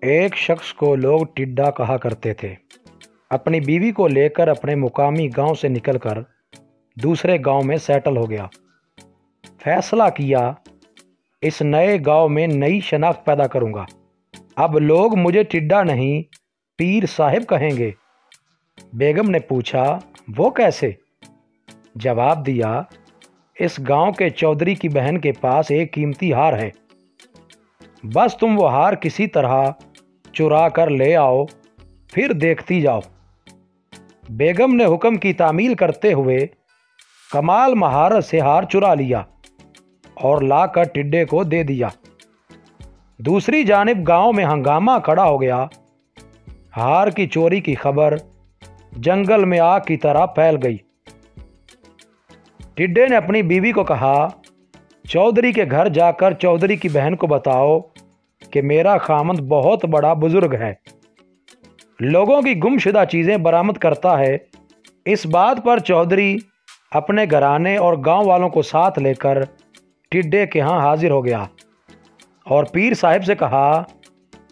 एक शख्स को लोग टिड्डा कहा करते थे। अपनी बीवी को लेकर अपने मुकामी गांव से निकलकर दूसरे गांव में सेटल हो गया। फैसला किया, इस नए गांव में नई शनाख्त पैदा करूंगा। अब लोग मुझे टिड्डा नहीं, पीर साहिब कहेंगे। बेगम ने पूछा, वो कैसे? जवाब दिया, इस गांव के चौधरी की बहन के पास एक कीमती हार है। बस तुम वो हार किसी तरह चुरा कर ले आओ, फिर देखती जाओ। बेगम ने हुक्म की तामील करते हुए कमाल महारत से हार चुरा लिया और लाकर टिड्डे को दे दिया। दूसरी जानिब गांव में हंगामा खड़ा हो गया। हार की चोरी की खबर जंगल में आग की तरह फैल गई। टिड्डे ने अपनी बीवी को कहा, चौधरी के घर जाकर चौधरी की बहन को बताओ कि मेरा खामद बहुत बड़ा बुजुर्ग है, लोगों की गुमशुदा चीज़ें बरामद करता है। इस बात पर चौधरी अपने घराने और गांव वालों को साथ लेकर टिड्डे के यहाँ हाजिर हो गया और पीर साहिब से कहा,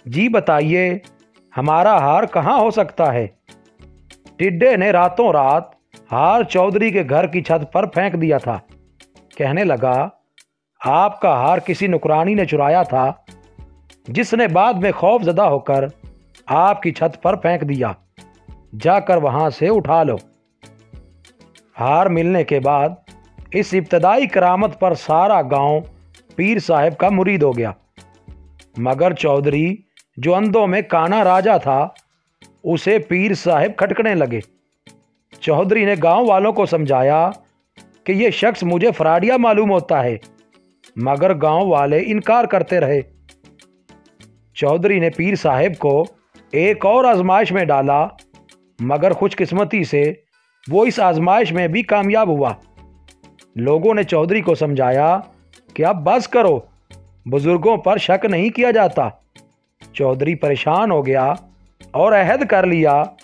जी बताइए, हमारा हार कहाँ हो सकता है? टिड्डे ने रातों रात हार चौधरी के घर की छत पर फेंक दिया था। कहने लगा, आपका हार किसी नुकरानी ने चुराया था, जिसने बाद में खौफजदा होकर आपकी छत पर फेंक दिया। जाकर वहां से उठा लो। हार मिलने के बाद इस इब्तदाई करामत पर सारा गांव पीर साहिब का मुरीद हो गया। मगर चौधरी, जो अंधों में काना राजा था, उसे पीर साहिब खटकने लगे। चौधरी ने गांव वालों को समझाया कि यह शख्स मुझे फराडिया मालूम होता है, मगर गांव वाले इनकार करते रहे। चौधरी ने पीर साहिब को एक और आजमाइश में डाला, मगर खुशकिस्मती से वो इस आजमाइश में भी कामयाब हुआ। लोगों ने चौधरी को समझाया कि अब बस करो, बुजुर्गों पर शक नहीं किया जाता। चौधरी परेशान हो गया और अहद कर लिया,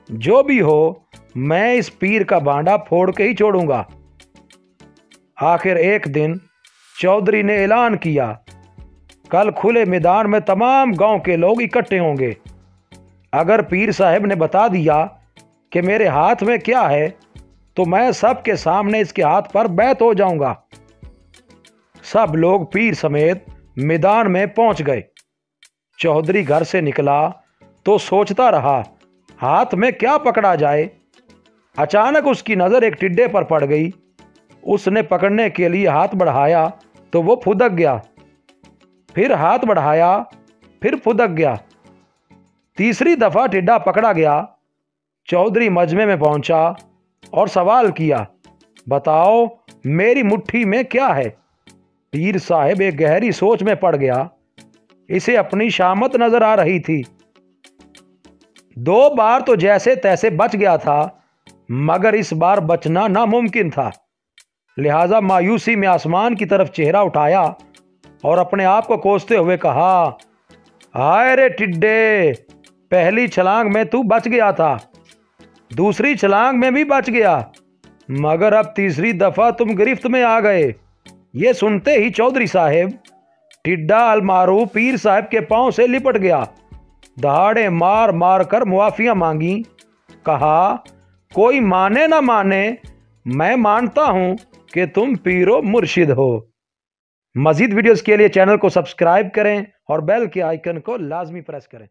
जो भी हो मैं इस पीर का बांडा फोड़ के ही छोड़ूंगा। आखिर एक दिन चौधरी ने ऐलान किया, कल खुले मैदान में तमाम गांव के लोग इकट्ठे होंगे। अगर पीर साहिब ने बता दिया कि मेरे हाथ में क्या है, तो मैं सबके सामने इसके हाथ पर बैत हो जाऊंगा। सब लोग पीर समेत मैदान में पहुंच गए। चौधरी घर से निकला तो सोचता रहा, हाथ में क्या पकड़ा जाए। अचानक उसकी नज़र एक टिड्डे पर पड़ गई। उसने पकड़ने के लिए हाथ बढ़ाया तो वो फुदक गया, फिर हाथ बढ़ाया, फिर फुदक गया। तीसरी दफ़ा टिड्डा पकड़ा गया। चौधरी मजमे में पहुंचा और सवाल किया, बताओ मेरी मुट्ठी में क्या है? पीर साहिब एक गहरी सोच में पड़ गया। इसे अपनी शामत नजर आ रही थी। 2 बार तो जैसे तैसे बच गया था, मगर इस बार बचना नामुमकिन था। लिहाजा मायूसी में आसमान की तरफ चेहरा उठाया और अपने आप को कोसते हुए कहा, हाय रे टिड्डे, पहली छलांग में तू बच गया था, दूसरी छलांग में भी बच गया, मगर अब तीसरी दफा तुम गिरफ्त में आ गए। ये सुनते ही चौधरी साहब टिड्डा अलमारू पीर साहब के पांव से लिपट गया। दहाड़े मार मार कर मुआफियां मांगी। कहा, कोई माने ना माने, मैं मानता हूं कि तुम पीरो मुर्शिद हो। मजीद वीडियोस के लिए चैनल को सब्सक्राइब करें और बेल के आइकन को लाजमी प्रेस करें।